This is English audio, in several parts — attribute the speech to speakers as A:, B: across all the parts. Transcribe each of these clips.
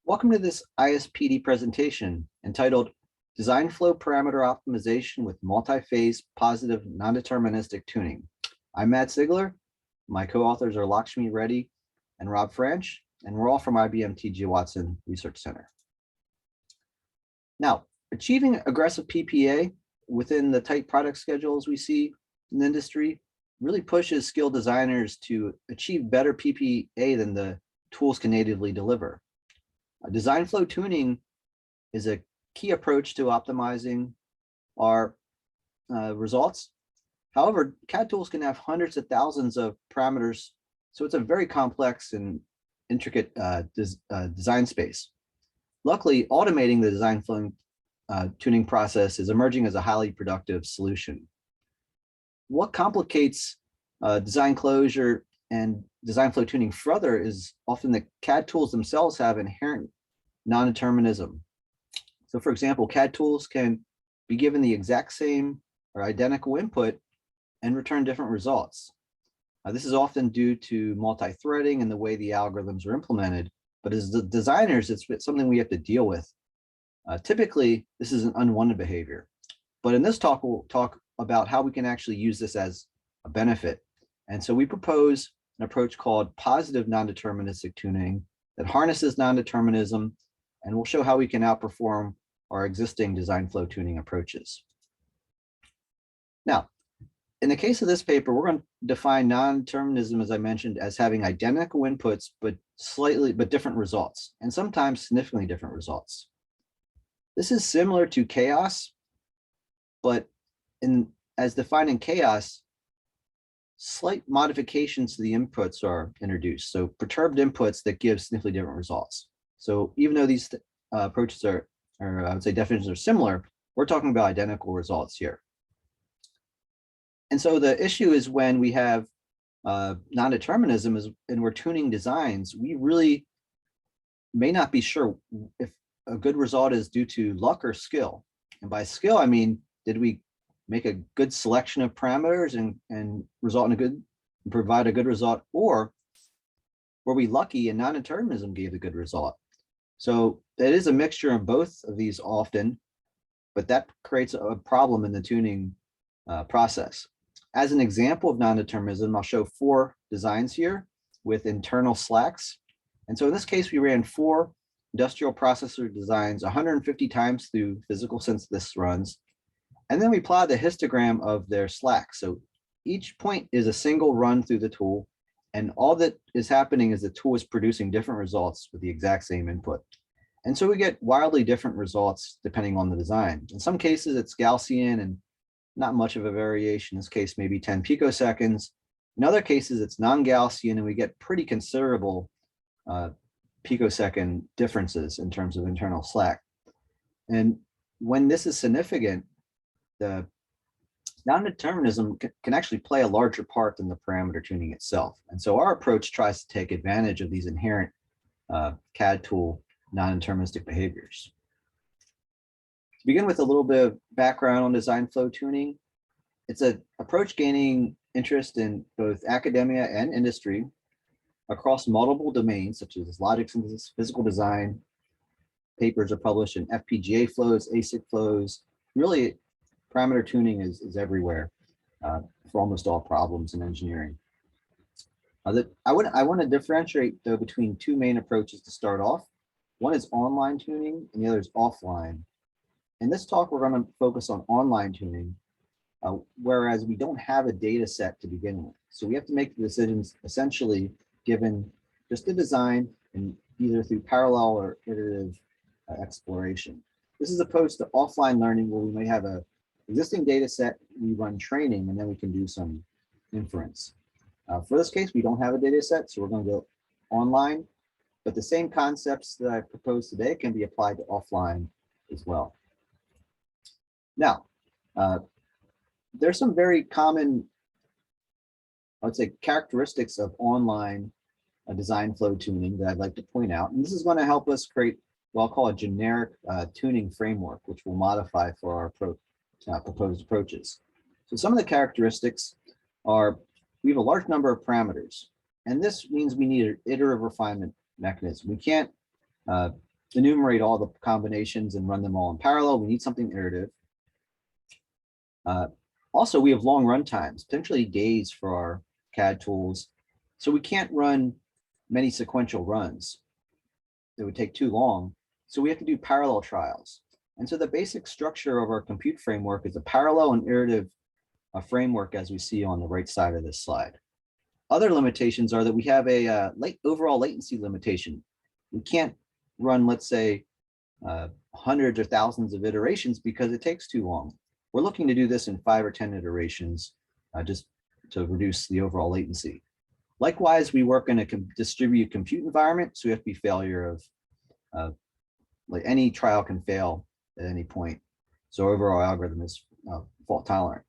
A: Welcome to this ISPD presentation entitled Design Flow Parameter Optimization with Multi-Phase Positive Nondeterministic Tuning. I'm Matt Ziegler. My co-authors are Lakshmi, Reddy, and Rob Franch, and we're all from IBM T.G. Watson Research Center. Now, achieving aggressive PPA within the tight product schedules we see in the industry really pushes skilled designers to achieve better PPA than the tools can natively deliver. Design flow tuning is a key approach to optimizing our results. However, CAD tools can have hundreds of thousands of parameters, so it's a very complex and intricate design space. Luckily, automating the design flow tuning process is emerging as a highly productive solution. What complicates design closure and design flow tuning further is often the CAD tools themselves have inherent non-determinism. So for example, CAD tools can be given the exact same or identical input and return different results. This is often due to multi-threading and the way the algorithms are implemented, but as the designers, it's something we have to deal with. Typically, this is an unwanted behavior, but in this talk, we'll talk about how we can actually use this as a benefit. And so we propose an approach called positive non-deterministic tuning that harnesses non-determinism, and we'll show how we can outperform our existing design flow tuning approaches. Now, in the case of this paper, we're going to define non-determinism, as I mentioned, as having identical inputs, but different results, and sometimes significantly different results. This is similar to chaos, but as defined in chaos, slight modifications to the inputs are introduced. So perturbed inputs that give significantly different results. So even though these approaches are I would say definitions are similar, we're talking about identical results here. And so the issue is when we have non-determinism and we're tuning designs, we really may not be sure if a good result is due to luck or skill. And by skill, I mean, did we make a good selection of parameters and result in provide a good result, or were we lucky and non-determinism gave a good result? So it is a mixture of both of these often, but that creates a problem in the tuning process. As an example of non-determinism, I'll show 4 designs here with internal slacks. And so in this case, we ran 4 industrial processor designs 150 times through physical synthesis runs. And then we plot the histogram of their slacks. So each point is a single run through the tool. And all that is happening is the tool is producing different results with the exact same input. And so we get wildly different results depending on the design. In some cases, it's Gaussian and not much of a variation. In this case, maybe 10 picoseconds. In other cases, it's non-Gaussian, and we get pretty considerable picosecond differences in terms of internal slack. And when this is significant, the non-determinism can actually play a larger part than the parameter tuning itself. And so our approach tries to take advantage of these inherent CAD tool non-deterministic behaviors. To begin with a little bit of background on design flow tuning, it's an approach gaining interest in both academia and industry across multiple domains, such as logic synthesis, physical design. Papers are published in FPGA flows, ASIC flows. Really, parameter tuning is everywhere for almost all problems in engineering. I want to differentiate, though, between 2 main approaches to start off. One is online tuning, and the other is offline. In this talk, we're going to focus on online tuning, whereas we don't have a data set to begin with. So we have to make the decisions essentially given just the design and either through parallel or iterative exploration. This is opposed to offline learning, where we may have a existing data set, we run training, and then we can do some inference. For this case, we don't have a data set, so we're going to go online, but the same concepts that I proposed today can be applied to offline as well. Now, there's some very common, I would say, characteristics of online design flow tuning that I'd like to point out, and this is going to help us create what I'll call a generic tuning framework, which we'll modify for our proposed approaches. So some of the characteristics are, we have a large number of parameters, and this means we need an iterative refinement mechanism. We can't enumerate all the combinations and run them all in parallel. We need something iterative. Also, we have long run times, potentially days for our CAD tools. So we can't run many sequential runs. It would take too long. So we have to do parallel trials. And so the basic structure of our compute framework is a parallel and iterative framework, as we see on the right side of this slide. Other limitations are that we have a overall latency limitation. We can't run, let's say, hundreds or thousands of iterations because it takes too long. We're looking to do this in 5 or 10 iterations just to reduce the overall latency. Likewise, we work in a distributed compute environment, so we have to be failure of, like any trial can fail at any point. So overall algorithm is fault tolerant.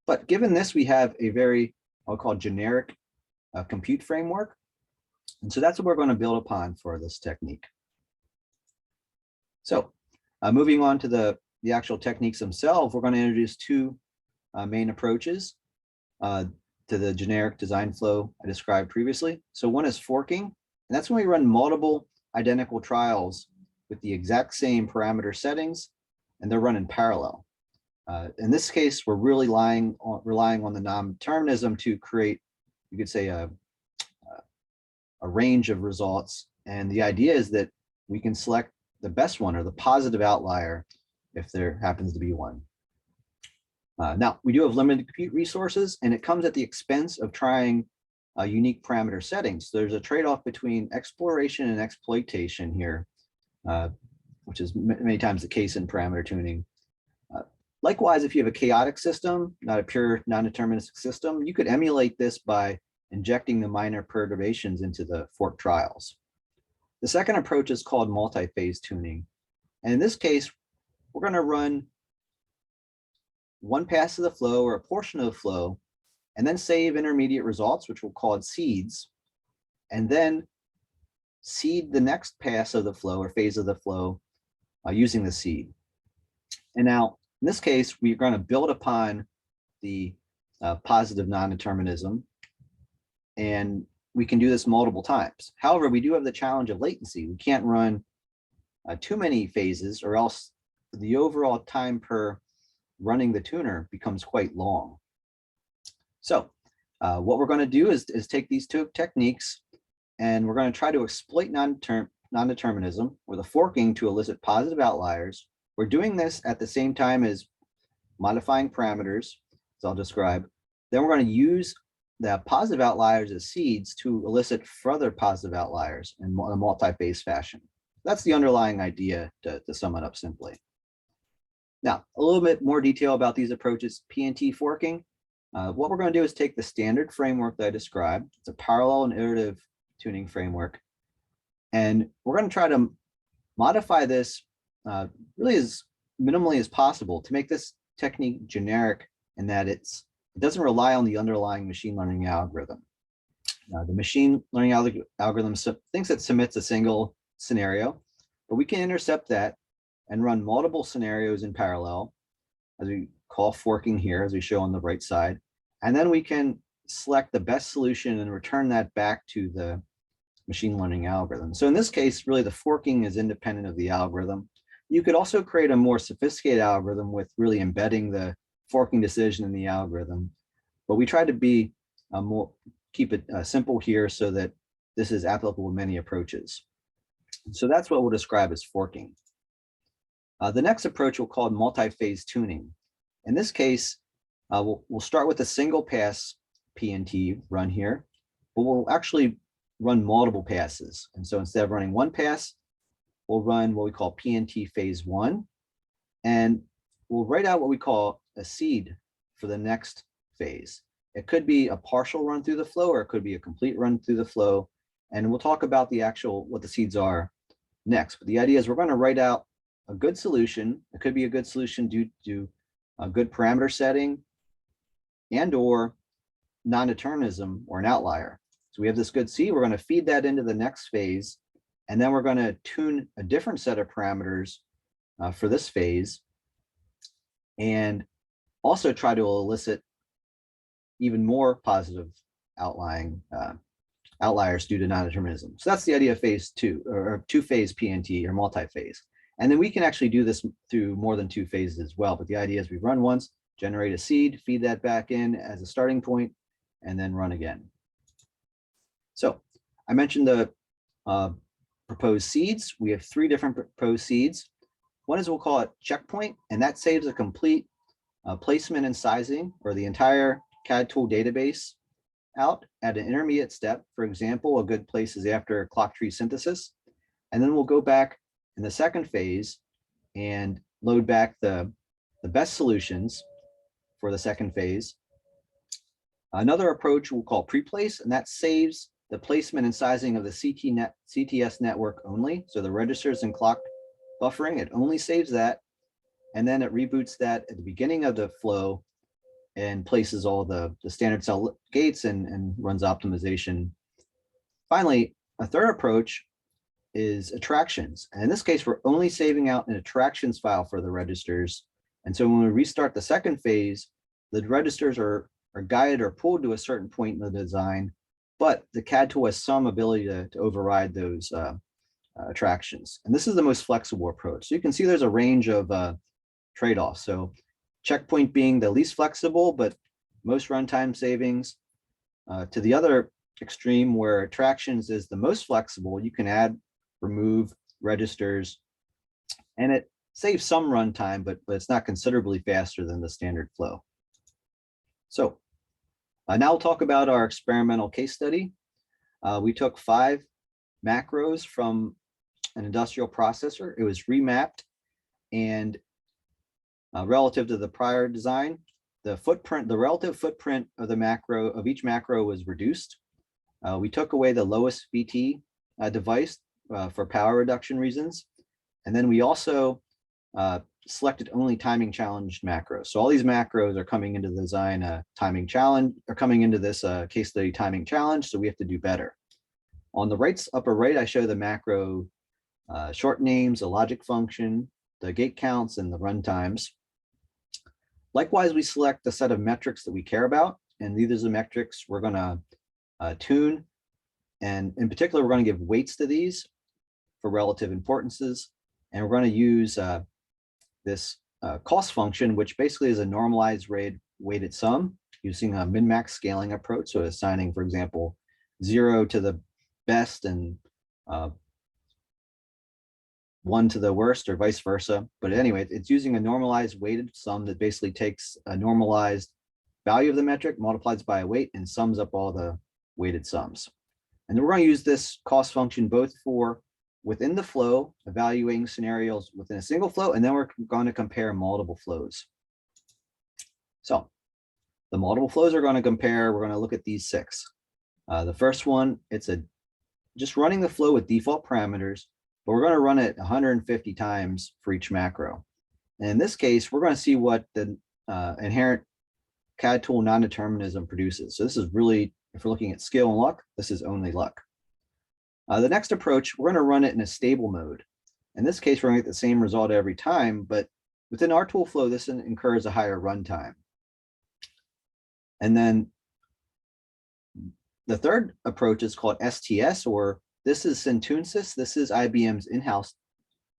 A: But given this, we have a very, I'll call generic compute framework. And so that's what we're going to build upon for this technique. So moving on to the actual techniques themselves, we're going to introduce 2 main approaches to the generic design flow I described previously. So one is forking, and that's when we run multiple identical trials with the exact same parameter settings, and they're run in parallel. In this case, we're really relying on the non-determinism to create, you could say, a range of results. And the idea is that we can select the best one or the positive outlier if there happens to be one. Now, we do have limited compute resources, and it comes at the expense of trying unique parameter settings. So there's a trade-off between exploration and exploitation here, which is many times the case in parameter tuning. Likewise, if you have a chaotic system, not a pure non-deterministic system, you could emulate this by injecting the minor perturbations into the fork trials. The second approach is called multi-phase tuning. And in this case, we're going to run one pass of the flow or a portion of the flow, and then save intermediate results, which we'll call seeds, and then seed the next pass of the flow or phase of the flow using the seed. And now, in this case, we're going to build upon the positive non-determinism, and we can do this multiple times. However, we do have the challenge of latency. We can't run too many phases, or else the overall time per running the tuner becomes quite long. So what we're going to do is take these 2 techniques, and we're going to try to exploit non-determinism with a forking to elicit positive outliers. We're doing this at the same time as modifying parameters, as I'll describe. Then we're going to use the positive outliers as seeds to elicit further positive outliers in a multi-phase fashion. That's the underlying idea, to sum it up simply. Now, a little bit more detail about these approaches. P&T forking. What we're going to do is take the standard framework that I described. It's a parallel and iterative tuning framework. And we're going to try to modify this really as minimally as possible to make this technique generic, in that it doesn't rely on the underlying machine learning algorithm. The machine learning algorithm thinks it submits a single scenario, but we can intercept that and run multiple scenarios in parallel, as we call forking here, as we show on the right side. And then we can select the best solution and return that back to the machine learning algorithm. So in this case, really the forking is independent of the algorithm. You could also create a more sophisticated algorithm with really embedding the forking decision in the algorithm. But we try to be keep it simple here so that this is applicable to many approaches. So that's what we'll describe as forking. The next approach we'll call multi-phase tuning. In this case, we'll start with a single pass P&T run here, but we'll actually run multiple passes. And so instead of running one pass, we'll run what we call P&T phase 1, and we'll write out what we call a seed for the next phase. It could be a partial run through the flow, or it could be a complete run through the flow. And we'll talk about what the seeds are next. But the idea is we're going to write out a good solution. It could be a good solution due to a good parameter setting and or non-determinism or an outlier. So we have this good seed. We're going to feed that into the next phase, and then we're going to tune a different set of parameters for this phase, and also try to elicit even more positive outlying outliers due to non-determinism. So that's the idea of phase two, or two-phase PNT, or multi-phase. And then we can actually do this through more than two phases as well. But the idea is we run once, generate a seed, feed that back in as a starting point, and then run again. So I mentioned the proposed seeds. We have three different proposed seeds. One is, we'll call it checkpoint, and that saves a complete placement and sizing, or the entire CAD tool database, out at an intermediate step. For example, a good place is after clock tree synthesis. And then we'll go back in the second phase and load back the best solutions for the second phase. Another approach we'll call pre-place, and that saves the placement and sizing of the CTS network only. So the registers and clock buffering, it only saves that. And then it reboots that at the beginning of the flow and places all the standard cell gates and runs optimization. Finally, a third approach is attractions. And in this case, we're only saving out an attractions file for the registers. And so when we restart the second phase, the registers are guided or pulled to a certain point in the design, but the CAD tool has some ability to override those attractions. And this is the most flexible approach. So you can see there's a range of trade-offs. So checkpoint being the least flexible, but most runtime savings. To the other extreme, where attractions is the most flexible, you can add, remove registers, and it saves some runtime, but it's not considerably faster than the standard flow. So now we'll talk about our experimental case study. We took 5 macros from an industrial processor. It was remapped, and relative to the prior design, the relative footprint of the macro, of each macro, was reduced. We took away the lowest VT device for power reduction reasons. And then we also selected only timing challenged macros. So all these macros are coming into the design timing challenge, or coming into this case study timing challenge. So we have to do better. On the upper right, I show the macro short names, a logic function, the gate counts, and the run times. Likewise, we select a set of metrics that we care about, and these are the metrics we're going to tune. And in particular, we're going to give weights to these for relative importances. And we're going to use this cost function, which basically is a normalized weighted sum using a min-max scaling approach. So assigning, for example, 0 to the best and 1 to the worst, or vice versa. But anyway, it's using a normalized weighted sum that basically takes a normalized value of the metric, multiplies by a weight, and sums up all the weighted sums. And then we're going to use this cost function both for within the flow, evaluating scenarios within a single flow, and then we're going to compare multiple flows. So the multiple flows are going to compare, we're going to look at these 6. The first one, it's just running the flow with default parameters, but we're going to run it 150 times for each macro. And in this case, we're going to see what the inherent CAD tool non-determinism produces. So this is really, if we're looking at skill and luck, this is only luck. The next approach, we're going to run it in a stable mode. In this case, we're going to get the same result every time, but within our tool flow, this incurs a higher runtime. And then the third approach is called STS, or this is Syntunsys. This is IBM's in-house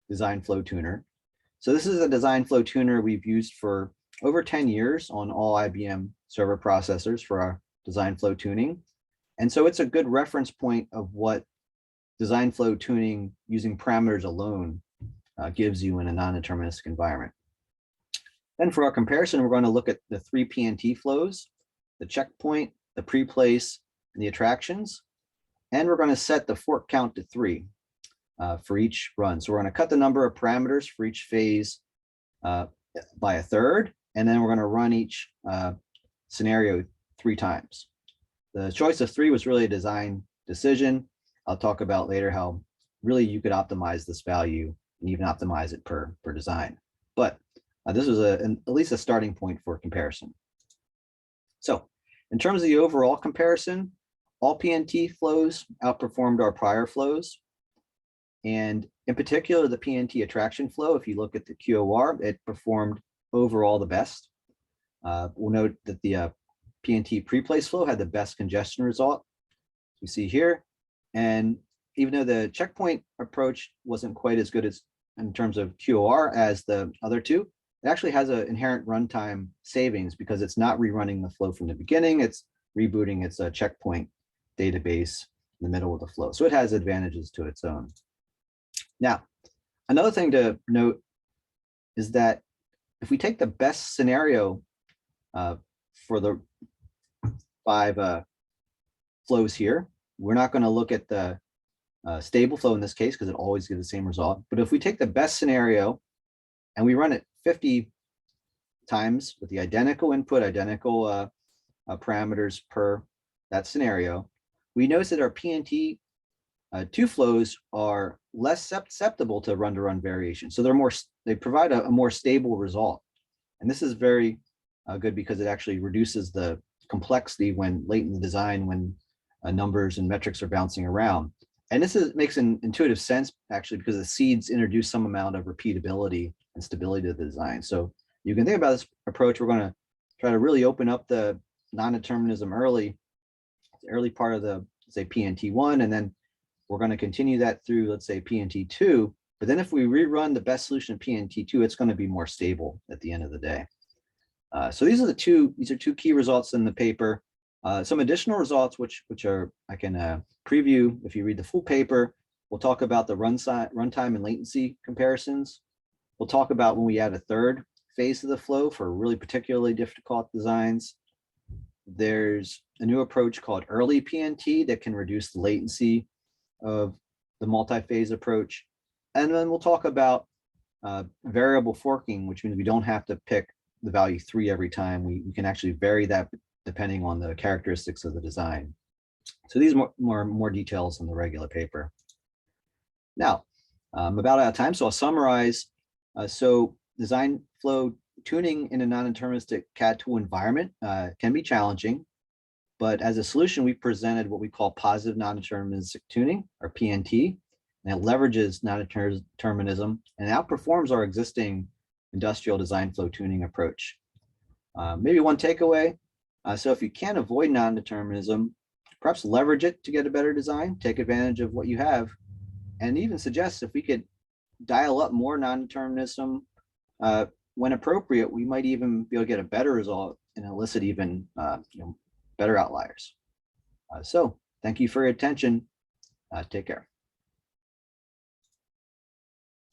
A: design flow tuner. So this is a design flow tuner we've used for over 10 years on all IBM server processors for our design flow tuning. And so it's a good reference point of what design flow tuning using parameters alone gives you in a non-deterministic environment. Then for our comparison, we're going to look at the 3 PNT flows, the checkpoint, the pre-place, and the attractions. And we're going to set the fork count to 3 for each run. So we're going to cut the number of parameters for each phase by 1/3, and then we're going to run each scenario 3 times. The choice of 3 was really a design decision. I'll talk about later how really you could optimize this value and even optimize it per design. But this was at least a starting point for comparison. So in terms of the overall comparison, all PNT flows outperformed our prior flows. And in particular, the PNT attraction flow, if you look at the QOR, it performed overall the best. We'll note that the PNT pre-place flow had the best congestion result. you see here. And even though the checkpoint approach wasn't quite as good as in terms of QOR as the other two, it actually has an inherent runtime savings because it's not rerunning the flow from the beginning. It's rebooting its checkpoint database in the middle of the flow. So it has advantages to its own. Now, another thing to note is that if we take the best scenario for the 5 flows here, we're not going to look at the stable flow in this case because it always gives the same result. But if we take the best scenario and we run it 50 times with the identical input, identical parameters per that scenario, we notice that our PNT 2 flows are less susceptible to run-to-run variation. So they provide a more stable result. And this is very good because it actually reduces the complexity when late in the design, when numbers and metrics are bouncing around. And this makes an intuitive sense actually because the seeds introduce some amount of repeatability and stability to the design. So you can think about this approach. We're going to try to really open up the non-determinism early part of the, say, PNT1, and then we're going to continue that through, let's say, PNT2. But then if we rerun the best solution of PNT2, it's going to be more stable at the end of the day. So these are two key results in the paper. Some additional results, which are I can preview if you read the full paper. We'll talk about the runtime and latency comparisons. We'll talk about when we add a third phase of the flow for really particularly difficult designs. There's a new approach called early PNT that can reduce the latency of the multi-phase approach. And then we'll talk about variable forking, which means we don't have to pick the value 3 every time. We can actually vary that depending on the characteristics of the design. So these are more details in the regular paper. Now, I'm about out of time, so I'll summarize. So design flow tuning in a non-deterministic CAD tool environment can be challenging, but as a solution, we presented what we call positive non-deterministic tuning, or PNT, and it leverages non-determinism and outperforms our existing industrial design flow tuning approach. Maybe one takeaway, so if you can't avoid non-determinism, perhaps leverage it to get a better design, take advantage of what you have, and even suggest if we could dial up more non-determinism when appropriate, we might even be able to get a better result and elicit even better outliers. So thank you for your attention. Take care.